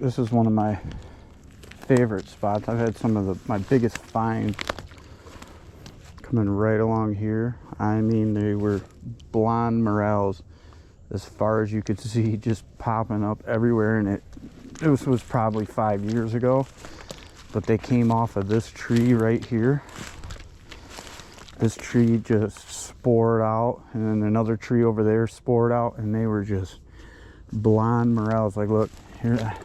This is one of my favorite spots. I've had some of my biggest finds coming right along here. I mean, they were blonde morels as far as you could see, just popping up everywhere. And it was probably 5 years ago, but they came off of this tree right here. This tree just spored out, and then another tree over there spored out, and they were just blonde morels. Like, look here,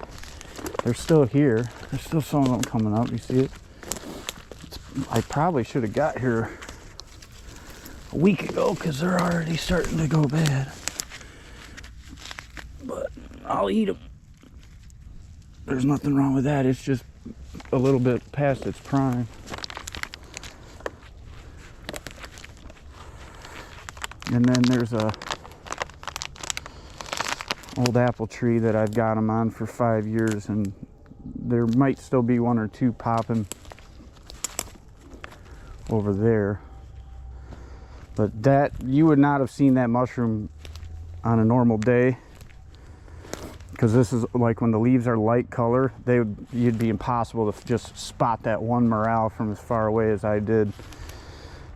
they're still here. There's still some of them coming up. You see it? I probably should have got here a week ago because they're already starting to go bad. But I'll eat them. There's nothing wrong with that. It's just a little bit past its prime. And then there's a old apple tree that I've got them on for 5 years, and there might still be one or two popping over there. But that, you would not have seen that mushroom on a normal day, because this is like when the leaves are light color, you'd be impossible to just spot that one morel from as far away as I did.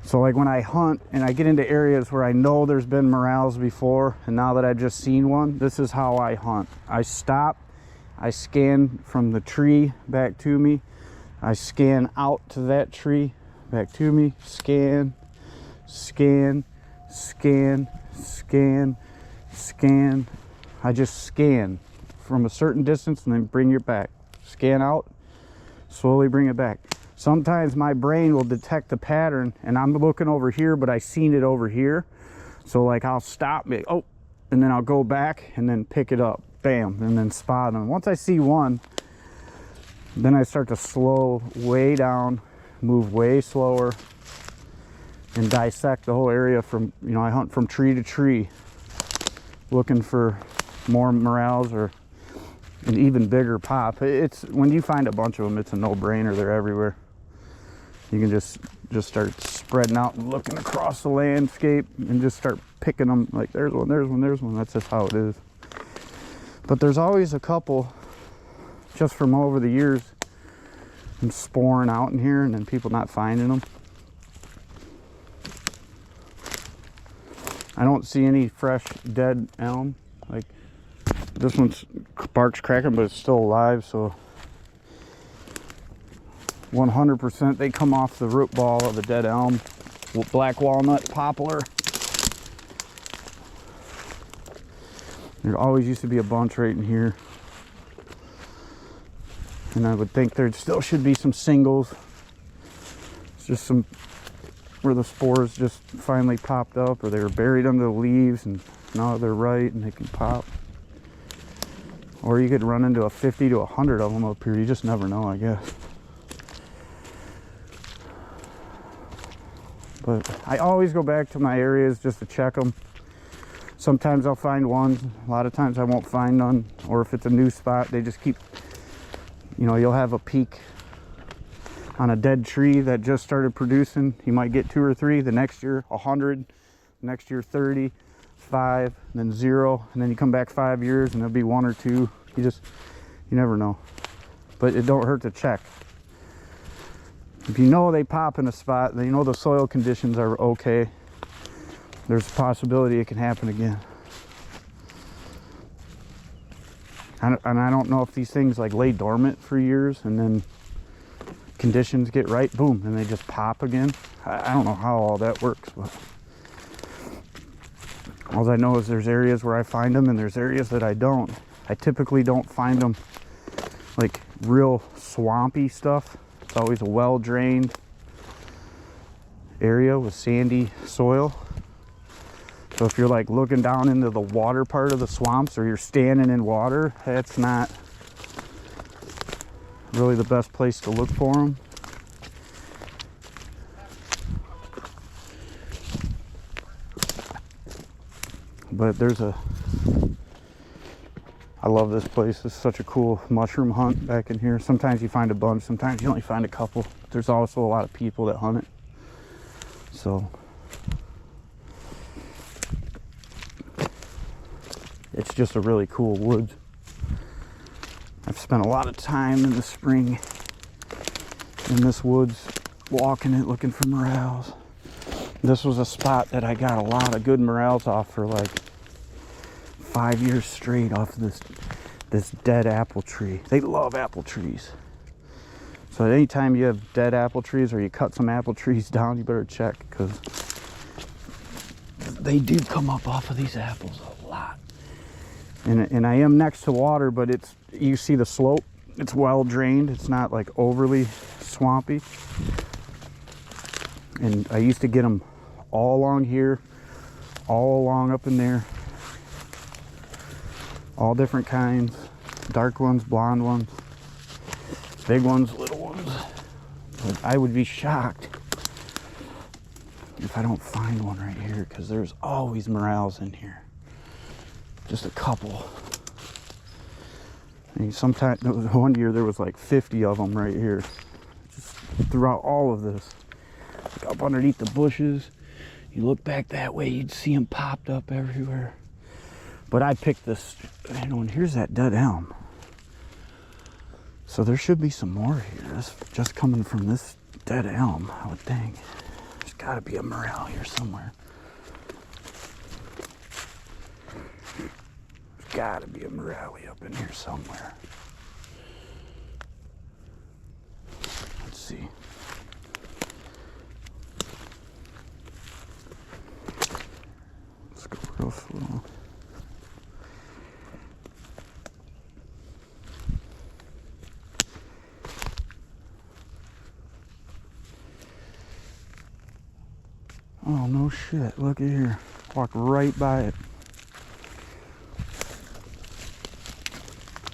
So like when I hunt and I get into areas where I know there's been morels before, and now that I've just seen one, this is how I hunt. I stop, I scan from the tree back to me, I scan out to that tree, back to me, scan, scan, scan, scan, scan. I just scan from a certain distance and then bring it back. Scan out, slowly bring it back. Sometimes my brain will detect the pattern and I'm looking over here, but I seen it over here. So like I'll stop it, oh, and then I'll go back and then pick it up, bam, and then spot them. Once I see one, then I start to slow way down, move way slower, and dissect the whole area from, you know, I hunt from tree to tree, looking for more morels or an even bigger pop. It's, when you find a bunch of them, it's a no-brainer. They're everywhere. You can just start spreading out and looking across the landscape and just start picking them. Like, there's one, there's one, there's one. That's just how it is. But there's always a couple just from over the years and sporing out in here, and then people not finding them. I don't see any fresh dead elm. Like, this one's bark's cracking, but it's still alive, so 100% they come off the root ball of a dead elm, black walnut, poplar. There always used to be a bunch right in here, and I would think there still should be some singles. It's just some where the spores just finally popped up, or they were buried under the leaves and now they're right and they can pop. Or you could run into a 50 to 100 of them up here. You just never know, I guess. But I always go back to my areas just to check them. Sometimes I'll find one. A lot of times I won't find none. Or if it's a new spot, they just keep, you know, you'll have a peak on a dead tree that just started producing. You might get 2 or 3. The next year, 100. Next year, 30. 5, and then 0, and then you come back 5 years and there'll be 1 or 2. You never know. But it don't hurt to check. If you know they pop in a spot, then you know the soil conditions are okay, there's a possibility it can happen again. And I don't know if these things like lay dormant for years and then conditions get right, boom, and they just pop again. I don't know how all that works, but all I know is there's areas where I find them and there's areas that I don't. I typically don't find them like real swampy stuff. It's always a well-drained area with sandy soil. So if you're like looking down into the water part of the swamps, or you're standing in water, that's not really the best place to look for them. But I love this place. It's such a cool mushroom hunt back in here. Sometimes you find a bunch, sometimes you only find a couple. There's also a lot of people that hunt it. So it's just a really cool woods. I've spent a lot of time in the spring in this woods, walking it, looking for morels. This was a spot that I got a lot of good morels off for like 5 years straight off of this dead apple tree. They love apple trees. So anytime you have dead apple trees or you cut some apple trees down, you better check, because they do come up off of these apples a lot. And I am next to water, but you see the slope, it's well drained. It's not like overly swampy. And I used to get them all along here, all along up in there, all different kinds, dark ones, blonde ones, big ones, little ones. But I would be shocked if I don't find one right here, because there's always morels in here. Just a couple. I mean, sometimes, one year there was like 50 of them right here, just throughout all of this. Like up underneath the bushes, you look back that way, you'd see them popped up everywhere. But I picked this, you know, and here's that dead elm. So there should be some more here. That's just coming from this dead elm, I would think. There's gotta be a morel here somewhere. There's gotta be a morel up in here somewhere. Let's see. Let's go real slow. Oh, no shit. Look at here. Walk right by it.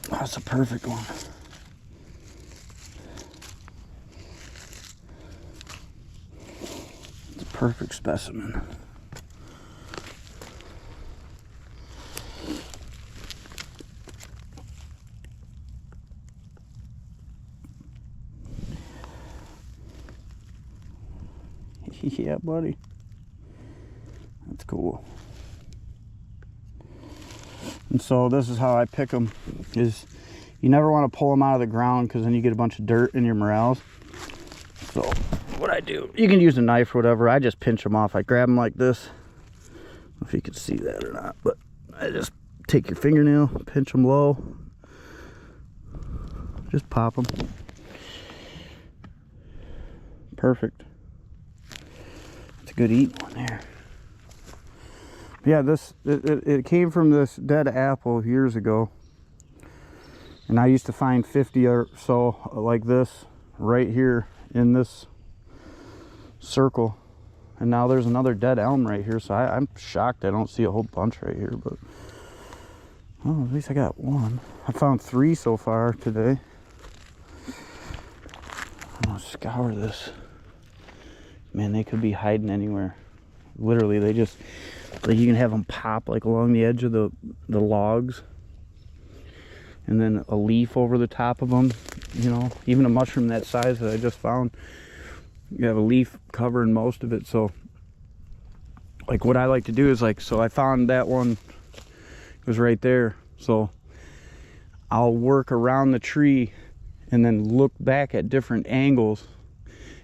That's a perfect one. It's a perfect specimen. Yeah, buddy. That's cool. And so this is how I pick them, is you never want to pull them out of the ground, because then you get a bunch of dirt in your morels. So what I do, you can use a knife or whatever, I just pinch them off. I grab them like this. I don't know if you can see that or not, but I just take your fingernail, pinch them low, just pop them. Perfect. It's a good eating one there. Yeah, it came from this dead apple years ago, and I used to find 50 or so like this right here in this circle, and now there's another dead elm right here. So I'm shocked I don't see a whole bunch right here, but oh, at least I got one. I found 3 so far today. I'm gonna scour this. Man, they could be hiding anywhere. Literally, they just, like, you can have them pop like along the edge of the logs, and then a leaf over the top of them. You know, even a mushroom that size that I just found, you have a leaf covering most of it. So like what I like to do is, like, so I found that one, it was right there, so I'll work around the tree and then look back at different angles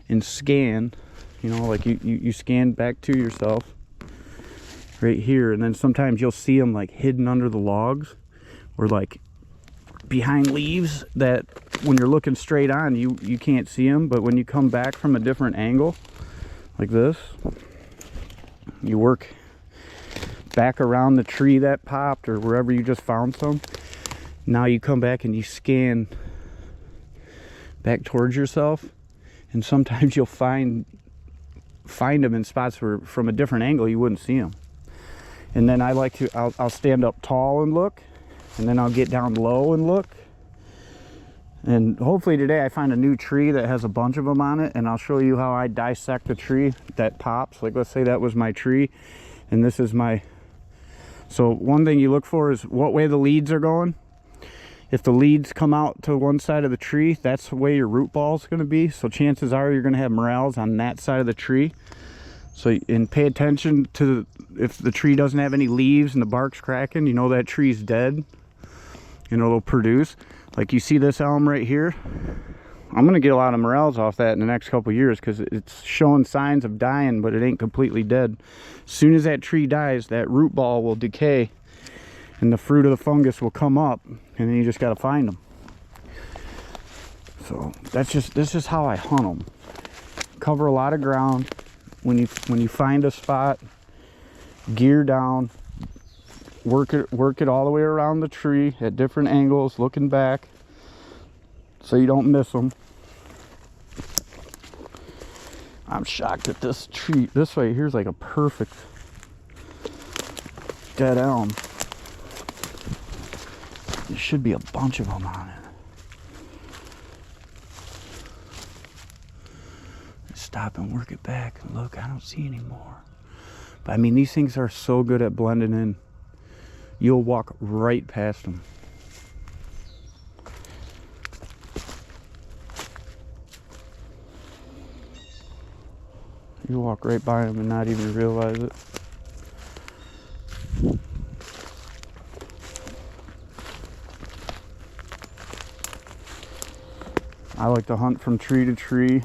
and scan. You know, like you scan back to yourself right here, and then sometimes you'll see them like hidden under the logs or like behind leaves that when you're looking straight on, you can't see them, but when you come back from a different angle like this, you work back around the tree that popped or wherever you just found some. Now you come back and you scan back towards yourself, and sometimes you'll find them in spots where from a different angle you wouldn't see them. And then I like to, I'll stand up tall and look, and then I'll get down low and look. And hopefully today I find a new tree that has a bunch of them on it, and I'll show you how I dissect a tree that pops. Like, let's say that was my tree and this is my, so one thing you look for is what way the leads are going. If the leads come out to one side of the tree, that's the way your root ball is going to be. So chances are you're going to have morels on that side of the tree. So, and pay attention to, if the tree doesn't have any leaves and the bark's cracking, you know that tree's dead. You know, it'll produce. Like you see this elm right here, I'm gonna get a lot of morels off that in the next couple years because it's showing signs of dying, but it ain't completely dead. As soon as that tree dies, that root ball will decay and the fruit of the fungus will come up, and then you just got to find them. So this is how I hunt them. Cover a lot of ground. When you find a spot, gear down, work it all the way around the tree at different angles, looking back so you don't miss them. I'm shocked at this tree. This right here's like a perfect dead elm. There should be a bunch of them on it. Stop and work it back and look, I don't see any more. But I mean, these things are so good at blending in. You'll walk right past them. You'll walk right by them and not even realize it. I like to hunt from tree to tree,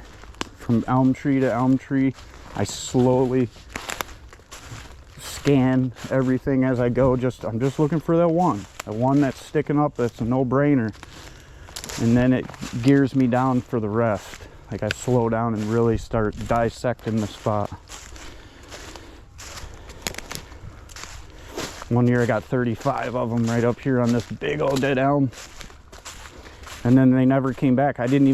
from elm tree to elm tree. I slowly scan everything as I go. I'm just looking for that one that's sticking up, that's a no-brainer. And then it gears me down for the rest. Like I slow down and really start dissecting the spot. One year I got 35 of them right up here on this big old dead elm. And then they never came back. I didn't even